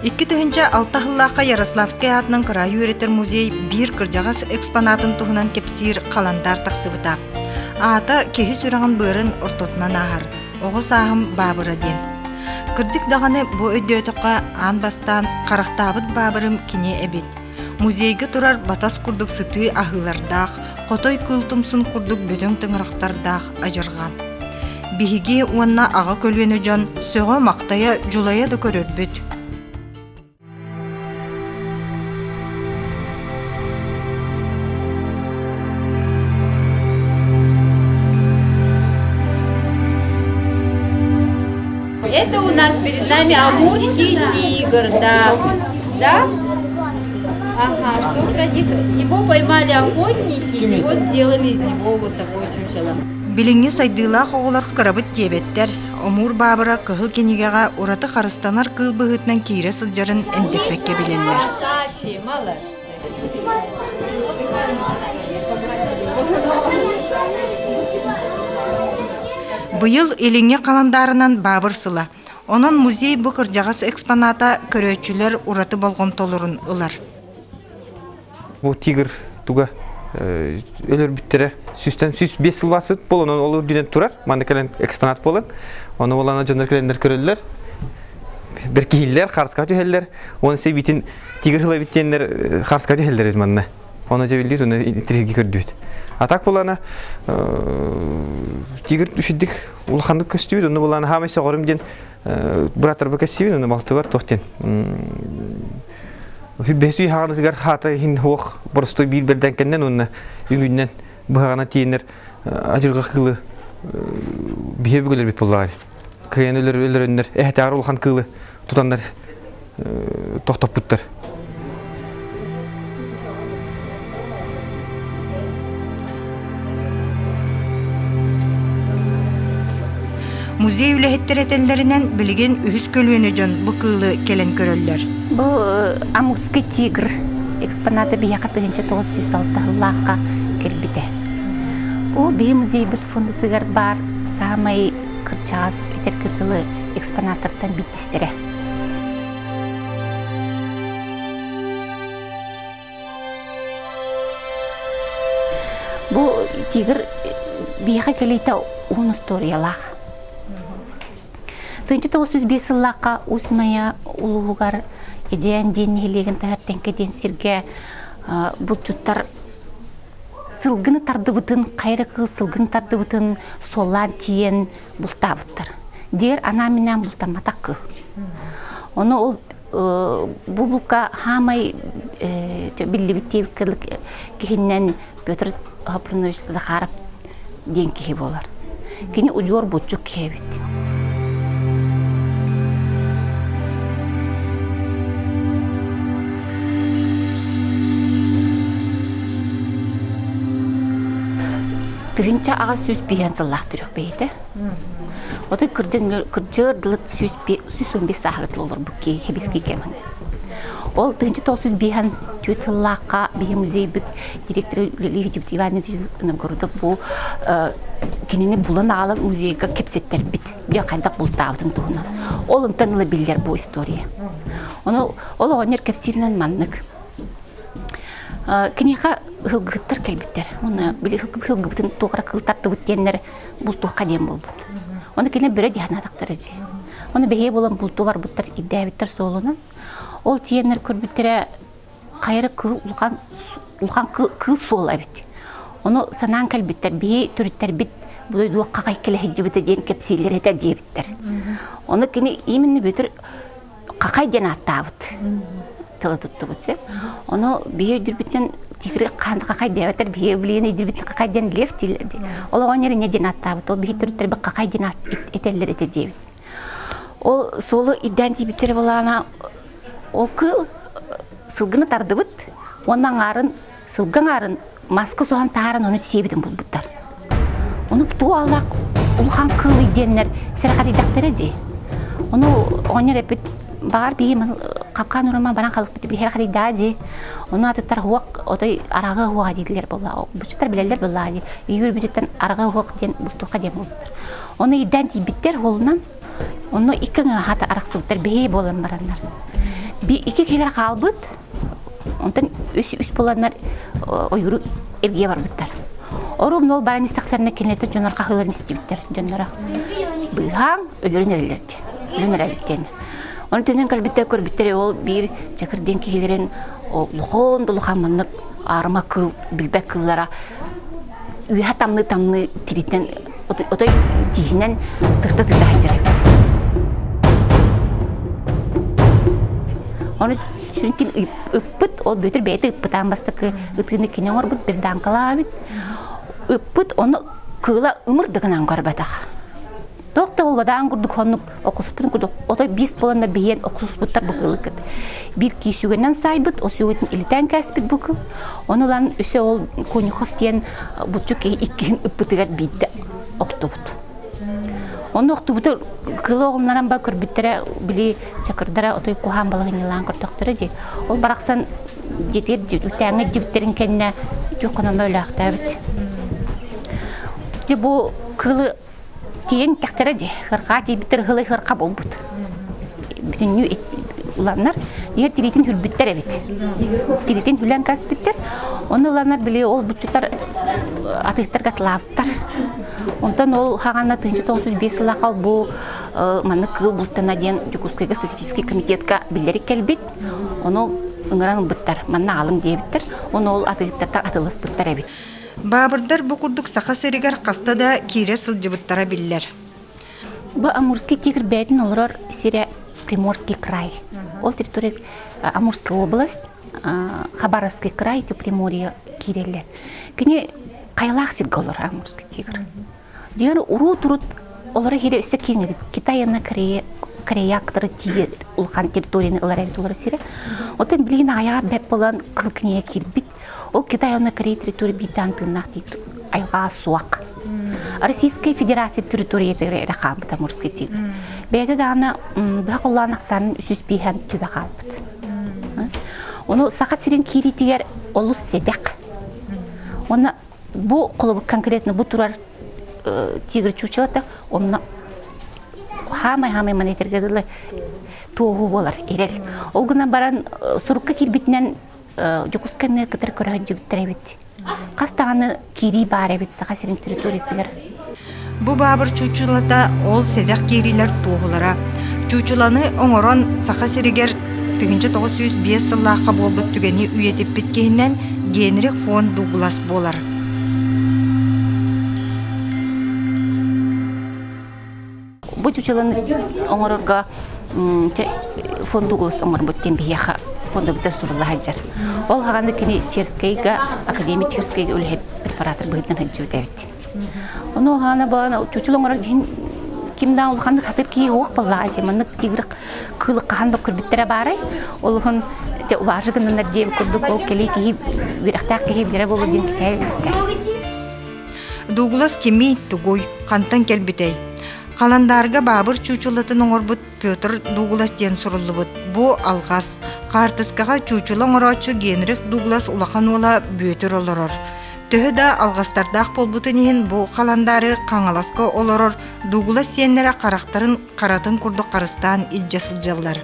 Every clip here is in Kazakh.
Икки тыһынча Алтахыллааққа Ярославский атынан Кырайы Үретер музей бир кырдьаҕас экспонатын туһунан кепсир қаландар тахсыбыта. Ата кеһи сүрәгән бырын ортотунан ахар. Оҕо саһым баабыра ден. Кырдьык дағаны бу өйдөтөккө ан бастан карактабыт баабырым кине эбит. Музейге турар батас курдук сыты ахылардах, котой кылтымсын курдук бөтөң тыңырактардах ажырга. Биһиги уанна ага көлүөнү жон сөҕө мактая жулая да көрөрбүт. Это у нас перед нами амурский тигр, да. Да? Ага, что-то его поймали охотники, и вот сделали из него вот такое чучело. Билинги сайдыла хоголар карабыт тебеттер, омур бабыра кыһыл кенигага ураты харыстанар кыл быһытнан кире сылжарын эндеппекке билеллер. Быйыл элиңе каландарынан бабыр сыла. Онон музей бу кырдьаҕас экспоната көрөөчүлөр ураты болгон толурун ылар. Бу тигр туга өлөр бүттере сүстен 5 жыл басып бол онон олор дүнен турар. Манда келен экспонат болон. Оны болана жондар келендер көрөлөр. Бир киһиллер харска жөһөллөр. Оны себитин тигр хыла биттендер харска жөһөллөр манна. Оны жебилдис оны интерьерге көрдүт. А так болана тигр түшүдүк улхандык көстүбүт. Оны болана хамайса горумден братар бакасибин оны мактı бар тохтен. Хүббесүй хағанысығар хата хин хоқ бұрыстой бейберден кәннен оны үйінен бұғана тейінер ажырға қылы бейе бүгілер бет болар. Күйен өлер өнер әхті ары олған қылы тұтандар тоқтап бұттар. Музей үләхеттер әтеллерінен білген үхіс көлуені жон бұ қылы келен көрөллер. Бұл амурский тигр экспонаты бияқа 1906-лаққа келбіде. Бұл бей музей бұт фондытығар бар самай кырчағыз етеркетілі экспонаттардан биттістері. Бұл тигр бияқа келейті 10 историялақ. 1905-лаққа усмая улуғар еден ден елеген тәртенкеден сирге бұл жұттар сылғыны тарды бұтын, қайры қыл сылғыны тарды бұтын солан тиен бұлта бұттыр. Дер ана менен бұлтаматақ қыл. Оны ол бұл бұлқа хамай білі біттейіп кірлік кейіннен Петр Хапрунович Захаров ден кейі болар. Кені ұжор бұтчық кейі бітті. Тыгынча аға сүз бейен сыллақ түрік бейді. Ода кырджырдылы сүз 15 сағырдыл олар бүкке, хебеске кемін. Ол тыгынча тоғы сүз бейен түйетіллаққа бейен музей бүт директоры Лилия Жібіт Иванович көрді бұл кенені бұлан ағылы музейға кепсеттер біт. Бе қайдақ бұл тағыдың тұғына. Ол ұнтанылы білдер бұл история. Ол оғанер кепсирінен маннық. Кенеға хылгыттар кәлбеттер. Оны білі хылгыттың тоғыра қылтарды бүттенлер бұл тоққа дем бол бұд. Оны кене бірі дияғнадықтары же. Оны бәйе болан бұл тоғар бұттар идәбеттер солынан. Ол тиенлер көрбеттері қайыры ұлған қыл сол әбет. Оны санан кәлбеттер бәйе түріттер бет бұл өйдуі қақай келі хеджі біті ден кәпсейлер әтер дебеттер. Оны кене имені бөтір қақай ден атта бұд. Тылы тұтты бұтсы. Оны бейе дүрбіттен тигрі қанды қақай дәуәтер, бейе білейіне дүрбіттен қақай ден лев дейлерді. Ол оғанері не ден атта бұд. Ол бейе түріттер бір қақай ден етерлер еті дейбіт. Ол солы идден дейбіттері болағына ол кыл сылғыны тарды бұд. Онан арын, сылғын арын, маскы соған тағарын оны сейбідің бұл бұддар. Оны бұту алақ ұлған кыл идденлер сәріқат иддақтары де. Оны оғанер әпет бағар бейім қапқан ұрыма баран қалық біті бір хәрқади дади. Оны атыттар хуақ, отой арағы хуаға дейділер бола. Бұчыттар білелер бола. Үйір бүттен арағы хуақ ден бұлтуқа дем болдыр. Оны идден дейбіттер қолынан, оны икіңі хаты арақсылықтар бейі болын барандар. Bir iki kişiler kalbıt. Ondan üst bulanlar oyuru ergiye var bitler. Orum nol baran istaklarına kenete jonar kahıların istibitler. Jonara bıhan ölürün erilerdi. Ölürün erabitten. Onu tünden kalbitte körbitleri ol bir çakır den kişilerin luğun dolu hamanlık arma kıl, bilbek kıllara üye tamlı tiritten otay dihinen tırta hacırabit. Onu çünkü ıppıt o götür beyte ıppıtan bastık ıtını kine var bu bir dankalavit ıppıt onu kıla ımırdıgınan garbatak. Dokta olmadan kurduk onluk okusputun kurduk. Otay biz polanda beyen okusputlar bu kılıkıt. Bir ki sügenen saybıt o sügetin iliten kaspit bu kıl. Onu lan üse ol Konyukov diyen buçuk iki ıppıtıgar bitti oktubut. Onu oktubutu kılı oğulnaran bakır bittere bili çakırdara otay kuhan balığın yılan kırtıktırı di. Ol baraksan jetir ütəңə cibitlerin kendine yokunam öyle aktabit. Bu kılı tiyen taktere di. Hırqa di bitir hılı hırqa bolbut. Bütün nü ulanlar diğer tiritin hülbitler evet. Tiritin hülen kaspitler. Onu ulanlar bile ol buçuklar atıklar gatlavtar. Ondan ol hağana 1905 yıla kal bu manı kıl bultana diyen Yugoslav Statistiki Komitetka billeri kelbit. Onu ıngıran bittar. Manna alın diye bittar. Onu ol atıklar atılız bittar evet. Babırдар bu kurduk sağa seriger kasta da kire sılcıbıttara biller. Bu Amurский тигр бәдін олар Сирия Приморский край. Ол территория Амурская область, Хабаровский край, Приморье киреллер. Кіне қайлақ сирге олар Амурский тигр. Дегер урут олар хире өсте кеңі бит. Китайына Корея актыры тиге улхан территорияны олар әбет олар Сирия. Отын білген аяға бәп болан қылкіне кирбит. Ол Китайына Корея территория биттан тыңнақ дейді. Айға суақ. Российская Федерация территорияда рахабыт Амурский тигр. Бәйті дағына бұқыллан ақсанын үсіз бейхен түбі қалбыт. Оны сақа сирен кири тигер олу седек. Оны бұл құлыбы конкретно бұл тұрар тигр чучылаты, оны хамай манетергеділі туғы болар, ерел. Ол күнен баран сұрыққа келбетінен Юкусканны кітір көрі жібіттір әбет. Қастағаны кири бар әбет сақа сирен территориялар. Bu babır çuçulata ol sedek kirilər tuğulara. Çuçulanı oңорон sağa seriger 1905 yıllığa bolbut tügeni üyetip bitkehinden Genrik von Douglas bolar. Bu çuçulanı oңорорга von Douglas oңор butten biyaha fonda bitter surullah hajar. Ol haganda kini Черскайга, Академия Черскайга үлhet препаратор быгытнан хаджыбыт әбет. Оны ол хана бағана чучулоңар кимдан ол ханды хатыр ки оқ балла ажеманны тигр кылы қанды көрбіттері барай. Ол хон убажыгыннар жем көрдік ол келей ки вирақтақ ки бире болу ден кихай бітті. Douglas kimi тугой қантан келбітей. Қаландарга бабыр чучулатын оңорбут Петр Douglas ден суруллубут. Бу алғас. Қартыскаға чучулан оңорачы Генрих Douglas улахан ола бөтір олорор. Төһі да алғастардақ болбутын ehen бу қаландары қаңаласқа олорор Douglas сенлері қарақтарын қаратын күрді қарыстан илжасылжалар.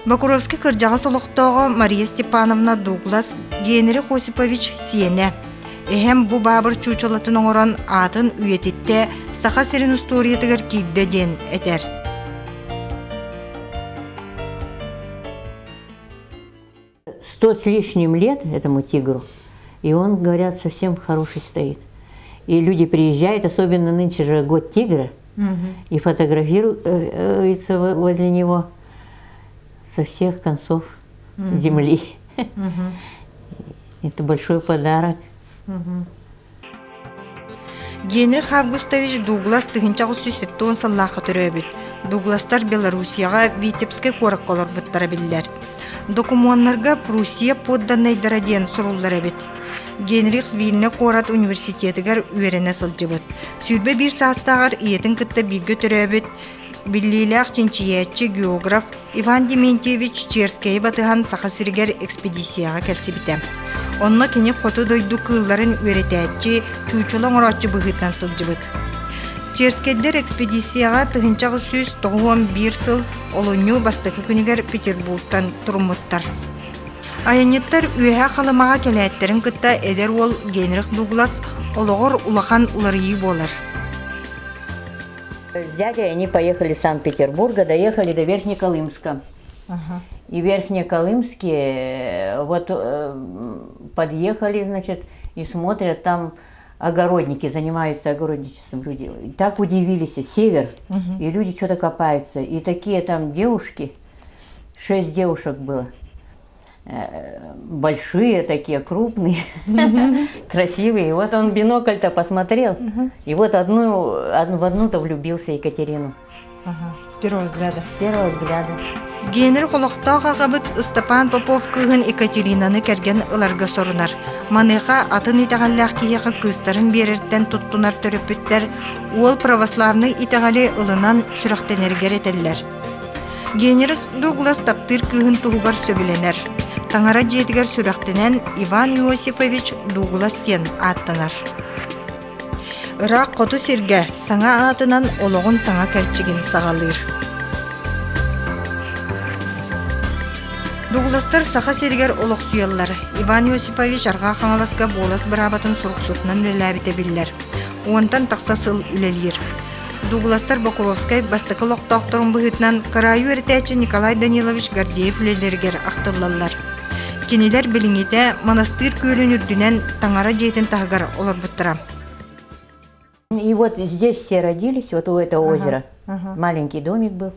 Бакуровский кыржаға солықтоғы Мария Степановна Douglas Генрих Осипович сиене. Эхем бу бабыр чучулатын оңоран атын үйететте сақа серин историятыгар кийді ден этер. 100 с лишним лет этому тигру, и он, говорят, совсем хороший стоит. И люди приезжают, особенно нынче же год тигра, и фотографируются возле него со всех концов земли. Это большой подарок. Генрих Августович Douglas 1907 сыллақы түрөбіт. Douglas'тар Белоруссияға Витебске корық қолар бұттара білдер. Документарға Пруссия подданайдара ден сұрулдар әбет. Генрих Вильне Корат университетігер үйеріне сылжыбыт. Сүрбе бір састағар иетін кітті білгі түрөбіт. Биллилях чинчиетчи географ Иван Дементьевич Черскай батыған сақасыргер экспедицияға кәлсібіті. Онна кені қоты дойду кылларын өретәтчі, чучулан оратчы бұғытнан сылжыбыт. Печерскеддер экспедицияға тыгынчағы сүз 91 сыл олоню бастықы күнігер Петербургтан тұрмыттар. Айынеттар үйәе қалымаға кәләеттерін кытта әдер ол Генрих Дуглас олығыр улахан уларыйы болар. С дядей они поехали из Санкт-Петербурга, доехали до Верхнеколымска. И в Верхнеколымске вот подъехали, значит, и смотрят, там огородники, занимаются огородничеством люди. И так удивились, север, и люди что-то копаются. И такие там девушки, 6 девушек было, большие такие, крупные, красивые. И вот он бинокль-то посмотрел, и вот в одну-то влюбился Екатерину. С первого взгляда. С первого взгляда. Генрих Олохтаға қабыт Степан Попов күйін Екатеринаны кәрген ыларға сорынар. Маныға атын итағаллақ кейеқі кыстарын берерттен тұттынар төріпіттер, ол православны итағалы ылынан сүрақтенергер етелілер. Генрих Дуглас таптыр күйін тұғығар сөбіленер. Таңара жетігер сүрақтенен Иван Иосифович Дугластен аттанар. Ырақ қоту серге саңа атынан олығын саңа кәрчігін сағалыр. Дугластар саха сергер олық сүйеллар. Иван Иосифович арға қаңаласқа болас бірабатын сұрықсутынан үлеләбіте білдер. Оғантан тақса сыл үлелер. Дугластар Бакуровскай бастықы лоқтақтырын бұғытынан Караю әртәчі Николай Данилович Гордеев үлелергер ақтылалар. Кенелер біліңеті монастыр көлін үрдінен таңара жетін тағығар олар бұттыра. И вот здесь все родились, вот у этого озера. Маленький домик был,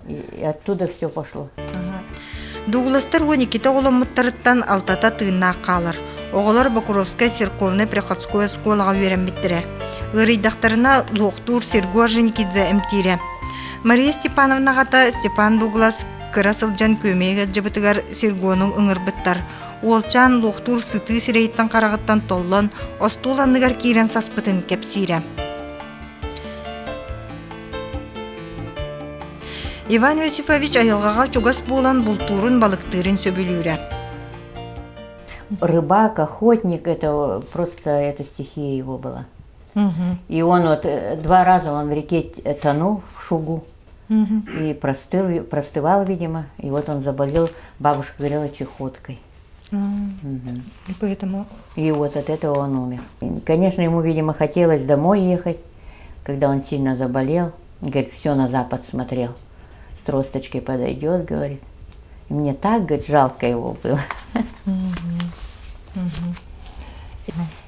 и оттуда все пошло. Дугластар 12 оғылымыттарыттан алтата тыынна қалар. Оғылар Бакуровская церковная приходская сколаға верен біттірі. Ғырыйдақтарына Лоқтур Сергуа Женикидзе әмтире. Мария Степановна ғата Степан Дуглас кырасылжан көмейге жабытығар Сергуаның ұңыр біттар. Олчан Лоқтур сыты сірейттен қарағыттан толлан, остуланныгар кейрен саспытын кепсире. Иван Иосифович айылғаға чугас болан бұлтурын балықтырын сөбілюре. Рыбак, охотник, это просто эта стихия его была. И он вот 2 раза он в реке тонул в шугу и простывал, видимо, и вот он заболел, бабушка говорила, чехоткой. И поэтому... И вот от этого он умер. И, конечно, ему, видимо, хотелось домой ехать, когда он сильно заболел. Говорит, все на запад смотрел. С тросточкой подойдет, говорит. И мне так, говорит, жалко его было.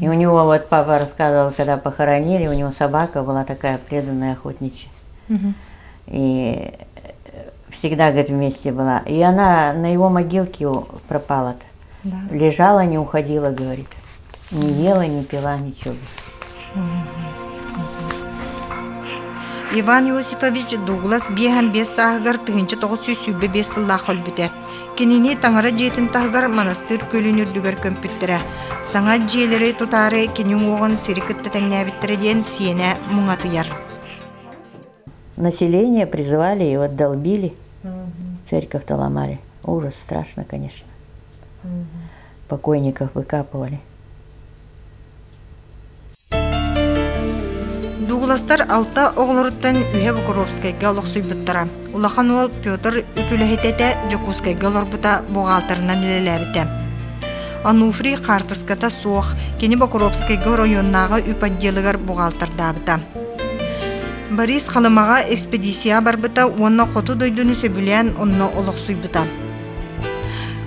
И у него, вот папа рассказывал, когда похоронили, у него собака была такая преданная охотничья. И всегда, говорит, вместе была. И она на его могилке пропала-то. Да. Лежала, не уходила, говорит. Не ела, не пила, ничего. Иван Иосифович Дуглас бейхам бес сағығар тұғынчы 900 бес сыллақ өлбіде. Кеніне таңыра жетін тағығар монастыр көлін үрдігер көмпіттірі. Саңа жиелері тұтары кенің оғын сирикітті тәңнәбіттірі ден сиене мұңатыяр. Население призывали и вот долбили. Церковь-то ломали. Ужас, страшно, конечно. Покойников выкапывали. Дугластар алта оғылырыттан үйе Бакуровскайға олық сүйбіттіра. Улахан ол Петр үпіліхететі Жокускайға олырбыта бұғалтарынан үлеләбіті. Ануфри қартыската соқ, кені Бакуровскайға районнағы үпадделігар бұғалтардабыта. Борис қалымаға экспедиция барбыта, онна қоту дойдыны сөбілен онна олық сүйбіта.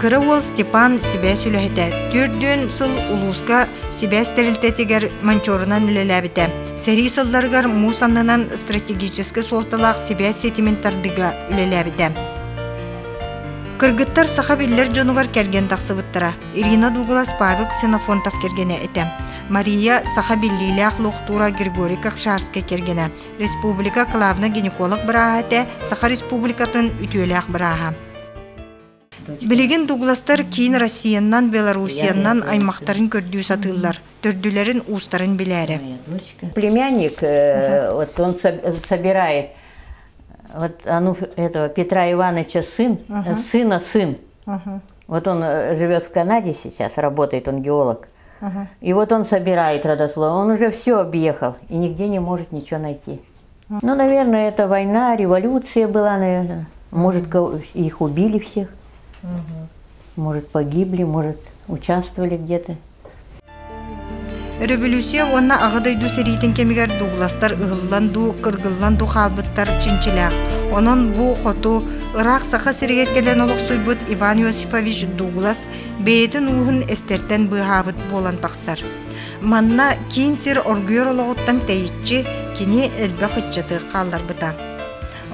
Кыры ол Степан себя сүләхеті. Түрден сыл улуска себя стерилтетігер манчорынан үлеләбіті. Сәрі сылдарғар мусанынан стратегическі солталақ себя сетиментардыға үлеләбіті. Кыргыттар саха биллер жонугар керген тақсыбыттыра. Ирина Дуглас Павел Ксенофонтов кергене әті. Мария саха биллилях Лохтура Григорий Кокшарский кергене. Республика Клавна гинеколог браға әті, саха республикатын ütөлях браға. Билеген Дугластар кейін Россияннан, Белоруссияннан аймақтарын көрдүү сатылар. Төрдүлерин устарын биләре. Племянник, вот он собирает, вот этого Петра Ивановича сын, сына сын. Вот он живет в Канаде сейчас, работает, он геолог. И вот он собирает родословие. Он уже все объехал и нигде не может ничего найти. Ну, наверное, это война, революция была, наверное. Может, их убили всех. Может, погибли, может, участвовали где-то. Революция онна ағыдайду серейтін кемігер дуғластар ұғылланду, қырғылланду қалбыттар чинчилях. Онон бұ қоту Irak saqa sirgetkelen oluk suybut Ivan Yosifovich Douglas beytin uğun esterten bıhabıt bolan taqsar. Manna kin sir orguyur oluğuttan teyitçi kini elbe xıtçatı qallar bıta.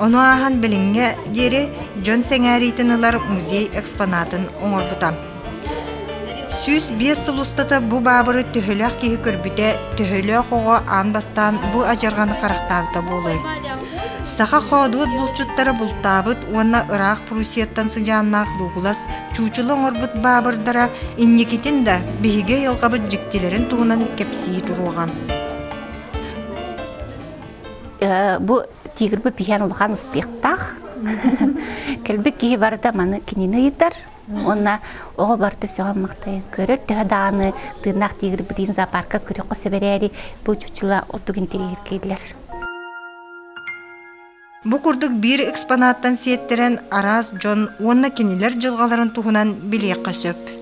Onu ahan bilinge deri John Sengaritin'ılar muzey eksponatın oңor bıta. Süs 5 yıl ustata bu babırı tühülük kihi kürbüte tühülük oğu anbastan bu ajarganı qaraqtabıta bolay. Saqa xoduut bulçuttara bultabıt ona Irak Prusiyattan sıcanlaq Douglas çuçulun orbut babırdara innikitin de bihige yılqabıt jiktilerin tuğunan kepsiyi turuğam. Bu тигр пихан улхан успехтах. Келбек ки барда маны кинини йдар. Онна ого барды соган мактайын көрөр төданы тырнак тигр бирин зоопаркка көрөк көсөберери бу чучула оттугин териркейлер. Bu kurduk bir eksponattan siyettiren Aras John onna kiniler jılgalарын туһунан билиекка сөп.